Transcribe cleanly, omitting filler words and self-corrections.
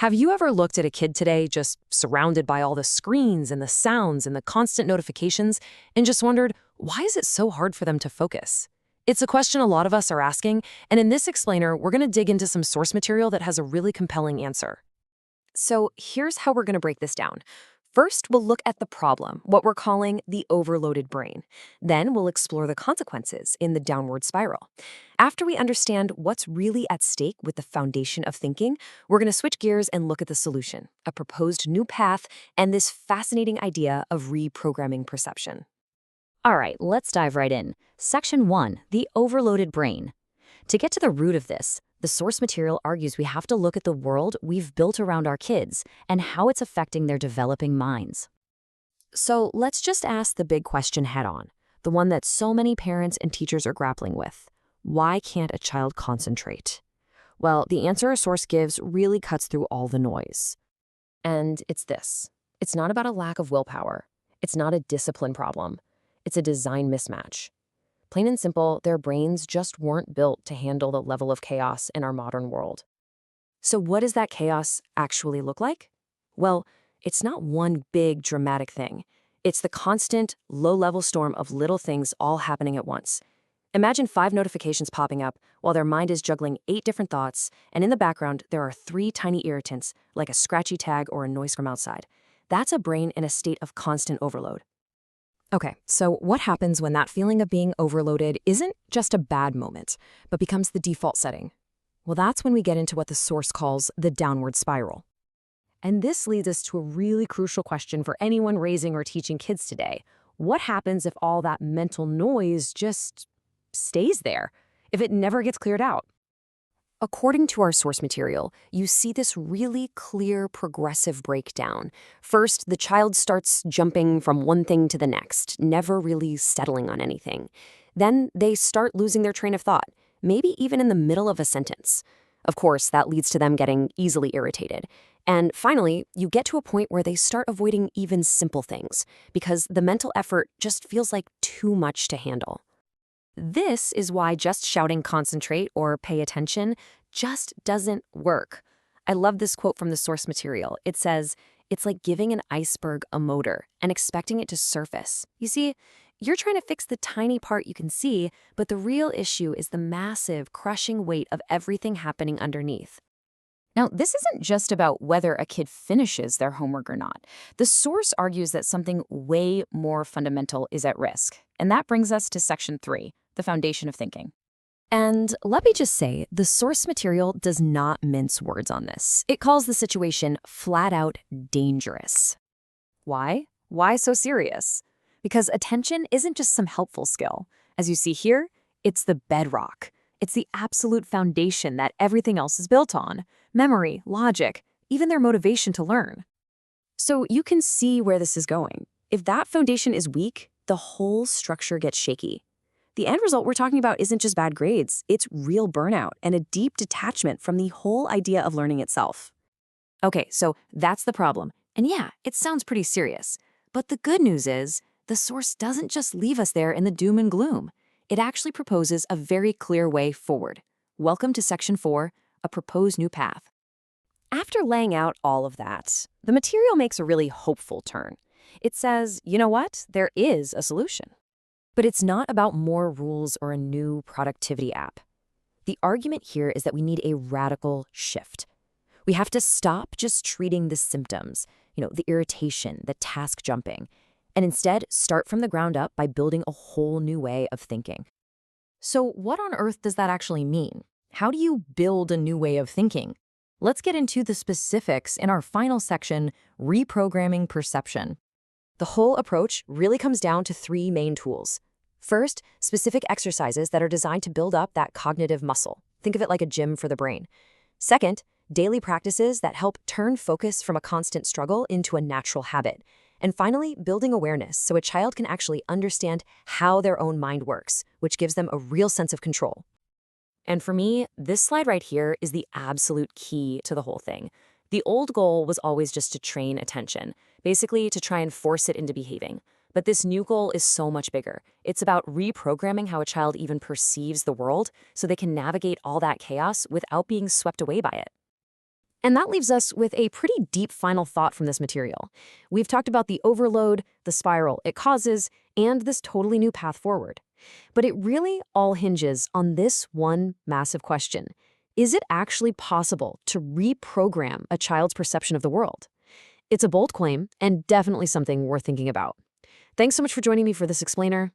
Have you ever looked at a kid today just surrounded by all the screens and the sounds and the constant notifications and just wondered, why is it so hard for them to focus? It's a question a lot of us are asking, and in this explainer, we're going to dig into some source material that has a really compelling answer. So here's how we're going to break this down. First, we'll look at the problem, what we're calling the overloaded brain. Then we'll explore the consequences in the downward spiral. After we understand what's really at stake with the foundation of thinking, we're going to switch gears and look at the solution, a proposed new path, and this fascinating idea of reprogramming perception. All right, let's dive right in. Section 1, the overloaded brain. To get to the root of this, the source material argues we have to look at the world we've built around our kids and how it's affecting their developing minds. So let's just ask the big question head on, the one that so many parents and teachers are grappling with. Why can't a child concentrate? Well, the answer a source gives really cuts through all the noise. And it's this. It's not about a lack of willpower. It's not a discipline problem. It's a design mismatch. Plain and simple, their brains just weren't built to handle the level of chaos in our modern world. So what does that chaos actually look like? Well, it's not one big dramatic thing. It's the constant, low-level storm of little things all happening at once. Imagine 5 notifications popping up while their mind is juggling 8 different thoughts, and in the background, there are 3 tiny irritants, like a scratchy tag or a noise from outside. That's a brain in a state of constant overload. Okay, so what happens when that feeling of being overloaded isn't just a bad moment, but becomes the default setting? Well, that's when we get into what the source calls the downward spiral. And this leads us to a really crucial question for anyone raising or teaching kids today. What happens if all that mental noise just stays there, if it never gets cleared out? According to our source material, you see this really clear progressive breakdown. First, the child starts jumping from one thing to the next, never really settling on anything. Then they start losing their train of thought, maybe even in the middle of a sentence. Of course, that leads to them getting easily irritated. And finally, you get to a point where they start avoiding even simple things, because the mental effort just feels like too much to handle. This is why just shouting concentrate or pay attention just doesn't work. I love this quote from the source material. It says, "It's like giving an iceberg a motor and expecting it to surface." You see, you're trying to fix the tiny part you can see, but the real issue is the massive, crushing weight of everything happening underneath. Now, this isn't just about whether a kid finishes their homework or not. The source argues that something way more fundamental is at risk. And that brings us to Section 3, the foundation of thinking. And let me just say, the source material does not mince words on this. It calls the situation flat out dangerous. Why? Why so serious? Because attention isn't just some helpful skill. As you see here, it's the bedrock. It's the absolute foundation that everything else is built on. Memory, logic, even their motivation to learn. So you can see where this is going. If that foundation is weak, the whole structure gets shaky. The end result we're talking about isn't just bad grades, it's real burnout and a deep detachment from the whole idea of learning itself. Okay, so that's the problem. And yeah, it sounds pretty serious. But the good news is, the source doesn't just leave us there in the doom and gloom. It actually proposes a very clear way forward. Welcome to Section 4, a proposed new path. After laying out all of that, the material makes a really hopeful turn. It says, you know what? There is a solution. But it's not about more rules or a new productivity app. The argument here is that we need a radical shift. We have to stop just treating the symptoms, the irritation, the task jumping, and instead start from the ground up by building a whole new way of thinking. So what on earth does that actually mean? How do you build a new way of thinking? Let's get into the specifics in our final section, reprogramming perception. The whole approach really comes down to 3 main tools. First, specific exercises that are designed to build up that cognitive muscle. Think of it like a gym for the brain. Second, daily practices that help turn focus from a constant struggle into a natural habit. And finally, building awareness so a child can actually understand how their own mind works, which gives them a real sense of control. And for me, this slide right here is the absolute key to the whole thing. The old goal was always just to train attention, basically to try and force it into behaving. But this new goal is so much bigger. It's about reprogramming how a child even perceives the world so they can navigate all that chaos without being swept away by it. And that leaves us with a pretty deep final thought from this material. We've talked about the overload, the spiral it causes, and this totally new path forward. But it really all hinges on this one massive question. Is it actually possible to reprogram a child's perception of the world? It's a bold claim and definitely something worth thinking about. Thanks so much for joining me for this explainer.